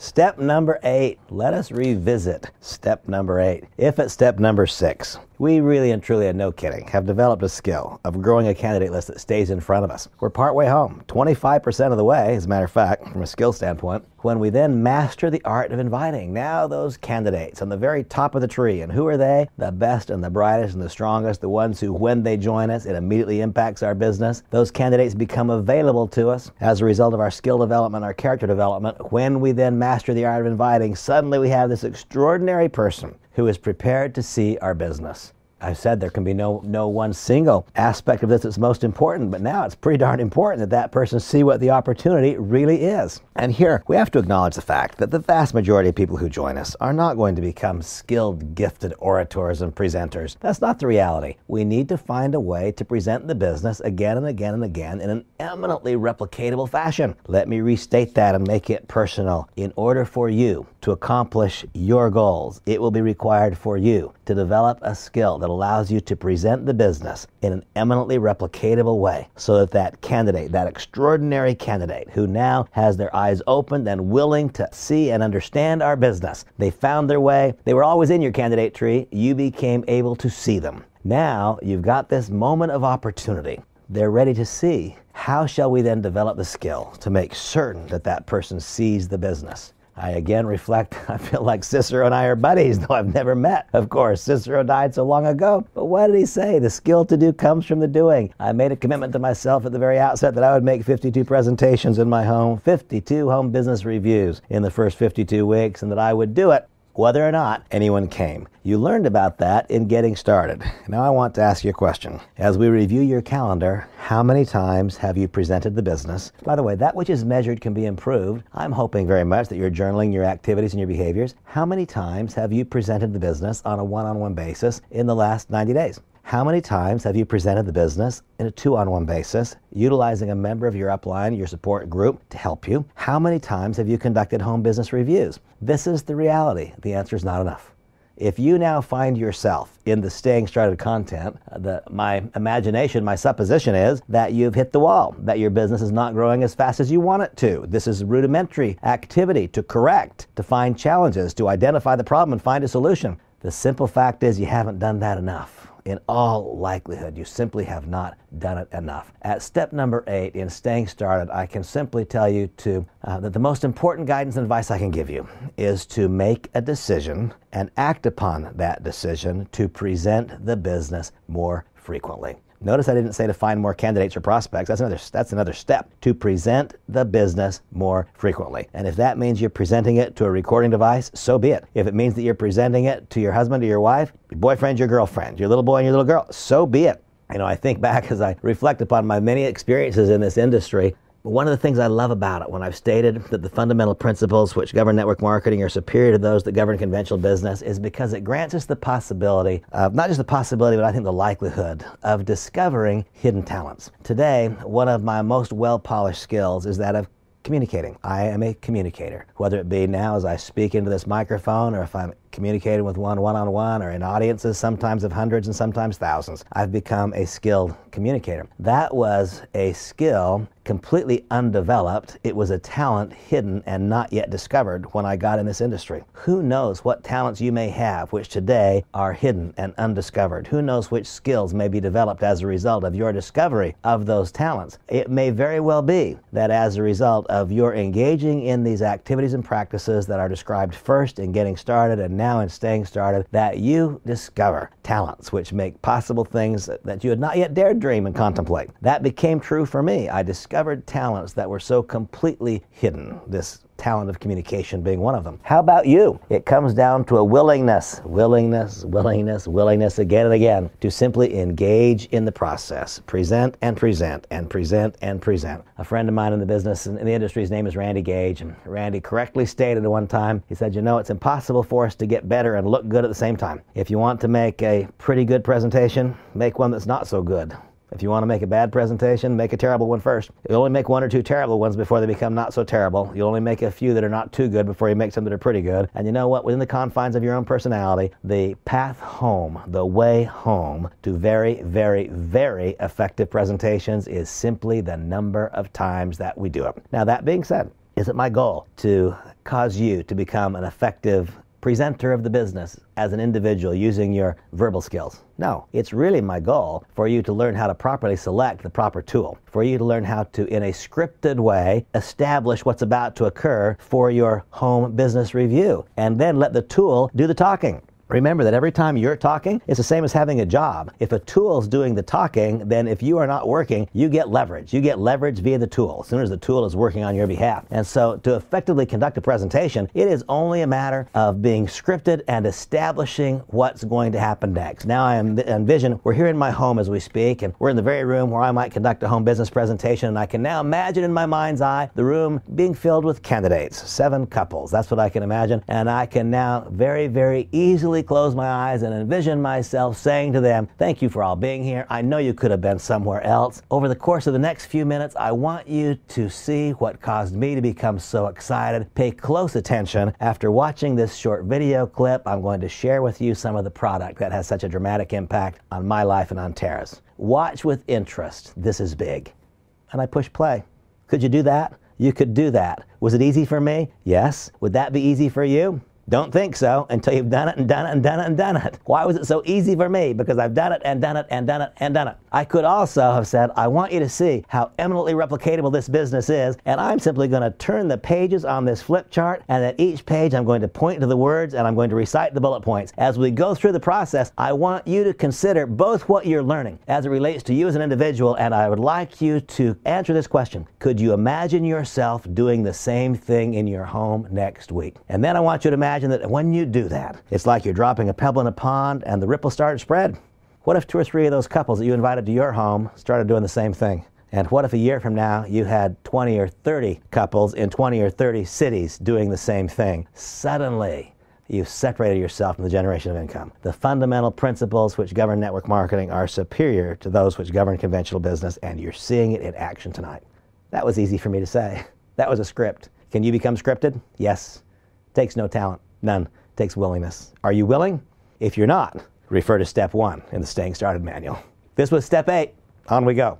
Step number 8. Let us revisit step number 8. If at step number 6, we really and truly, and no kidding, have developed a skill of growing a candidate list that stays in front of us. We're partway home, 25% of the way, as a matter of fact, from a skill standpoint, when we then master the art of inviting. Now those candidates on the very top of the tree, and who are they? The best and the brightest and the strongest, the ones who, when they join us, it immediately impacts our business. Those candidates become available to us as a result of our skill development, our character development. When we then master the art of inviting, suddenly we have this extraordinary person who is prepared to see our business. I've said there can be no one single aspect of this that's most important, but now it's pretty darn important that that person see what the opportunity really is. And here, we have to acknowledge the fact that the vast majority of people who join us are not going to become skilled, gifted orators and presenters. That's not the reality. We need to find a way to present the business again and again and again in an eminently replicatable fashion. Let me restate that and make it personal. In order for you to accomplish your goals, it will be required for you to develop a skill that allows you to present the business in an eminently replicatable way so that that candidate, that extraordinary candidate who now has their eyes opened and willing to see and understand our business, they found their way, they were always in your candidate tree, you became able to see them. Now you've got this moment of opportunity. They're ready to see. How shall we then develop the skill to make certain that that person sees the business? I again reflect, I feel like Cicero and I are buddies, though I've never met. Of course, Cicero died so long ago. But what did he say? The skill to do comes from the doing. I made a commitment to myself at the very outset that I would make 52 presentations in my home, 52 home business reviews in the first 52 weeks, and that I would do it whether or not anyone came. You learned about that in Getting Started. Now I want to ask you a question. As we review your calendar, how many times have you presented the business? By the way, that which is measured can be improved. I'm hoping very much that you're journaling your activities and your behaviors. How many times have you presented the business on a one-on-one basis in the last 90 days? How many times have you presented the business in a two-on-one basis, utilizing a member of your upline, your support group, to help you? How many times have you conducted home business reviews? This is the reality. The answer is not enough. If you now find yourself in the Staying Started content, my imagination, my supposition is that you've hit the wall, that your business is not growing as fast as you want it to. This is rudimentary activity to correct, to find challenges, to identify the problem and find a solution. The simple fact is you haven't done that enough. In all likelihood, you simply have not done it enough. At step number 8 in Staying Started, I can simply tell you that the most important guidance and advice I can give you is to make a decision and act upon that decision to present the business more frequently. Notice I didn't say to find more candidates or prospects. That's another step. To present the business more frequently. And if that means you're presenting it to a recording device, so be it. If it means that you're presenting it to your husband or your wife, your boyfriend, your girlfriend, your little boy and your little girl, so be it. You know, I think back as I reflect upon my many experiences in this industry. One of the things I love about it, when I've stated that the fundamental principles which govern network marketing are superior to those that govern conventional business, is because it grants us the possibility of, not just the possibility, but I think the likelihood of discovering hidden talents. Today, one of my most well-polished skills is that of communicating. I am a communicator, whether it be now as I speak into this microphone or if I'm communicating with one-on-one or in audiences, sometimes of hundreds and sometimes thousands. I've become a skilled communicator. That was a skill completely undeveloped. It was a talent hidden and not yet discovered when I got in this industry. Who knows what talents you may have which today are hidden and undiscovered? Who knows which skills may be developed as a result of your discovery of those talents? It may very well be that as a result of your engaging in these activities and practices that are described first in Getting Started and now in Staying Started, that you discover talents which make possible things that you had not yet dared dream and contemplate. That became true for me. I discovered talents that were so completely hidden, this talent of communication being one of them. How about you? It comes down to a willingness again and again to simply engage in the process. Present and present and present and present. A friend of mine in the business, in the industry, his name is Randy Gage, and Randy correctly stated at one time, he said, you know, it's impossible for us to get better and look good at the same time. If you want to make a pretty good presentation, make one that's not so good. If you want to make a bad presentation, make a terrible one first. You'll only make one or two terrible ones before they become not so terrible. You'll only make a few that are not too good before you make some that are pretty good. And you know what? Within the confines of your own personality, the path home, the way home to very, very, very effective presentations is simply the number of times that we do it. Now, that being said, Is it my goal to cause you to become an effective presenter of the business as an individual using your verbal skills? No, it's really my goal for you to learn how to properly select the proper tool, for you to learn how to, in a scripted way, establish what's about to occur for your home business review, and then let the tool do the talking. Remember that every time you're talking, it's the same as having a job. If a tool's doing the talking, then if you are not working, you get leverage. You get leverage via the tool as soon as the tool is working on your behalf. And so to effectively conduct a presentation, it is only a matter of being scripted and establishing what's going to happen next. Now I envision we're here in my home as we speak, and we're in the very room where I might conduct a home business presentation, and I can now imagine in my mind's eye the room being filled with candidates, 7 couples. That's what I can imagine. And I can now very, very easily close my eyes and envision myself saying to them, thank you for all being here. I know you could have been somewhere else. Over the course of the next few minutes, I want you to see what caused me to become so excited. Pay close attention. After watching this short video clip, I'm going to share with you some of the product that has such a dramatic impact on my life and on Tara's. Watch with interest. This is big. And I push play. Could you do that? You could do that. Was it easy for me? Yes. Would that be easy for you? Don't think so until you've done it and done it and done it and done it. Why was it so easy for me? Because I've done it and done it and done it and done it. I could also have said, I want you to see how eminently replicatable this business is, and I'm simply going to turn the pages on this flip chart, and at each page I'm going to point to the words and I'm going to recite the bullet points. As we go through the process, I want you to consider both what you're learning as it relates to you as an individual, and I would like you to answer this question. Could you imagine yourself doing the same thing in your home next week? And then I want you to imagine that when you do that, it's like you're dropping a pebble in a pond and the ripples start to spread. What if 2 or 3 of those couples that you invited to your home started doing the same thing? And what if a year from now you had 20 or 30 couples in 20 or 30 cities doing the same thing? Suddenly, you've separated yourself from the generation of income. The fundamental principles which govern network marketing are superior to those which govern conventional business, and you're seeing it in action tonight. That was easy for me to say. That was a script. Can you become scripted? Yes. Takes no talent. None. Takes willingness. Are you willing? If you're not, refer to step 1 in the Staying Started manual. This was step 8. On we go.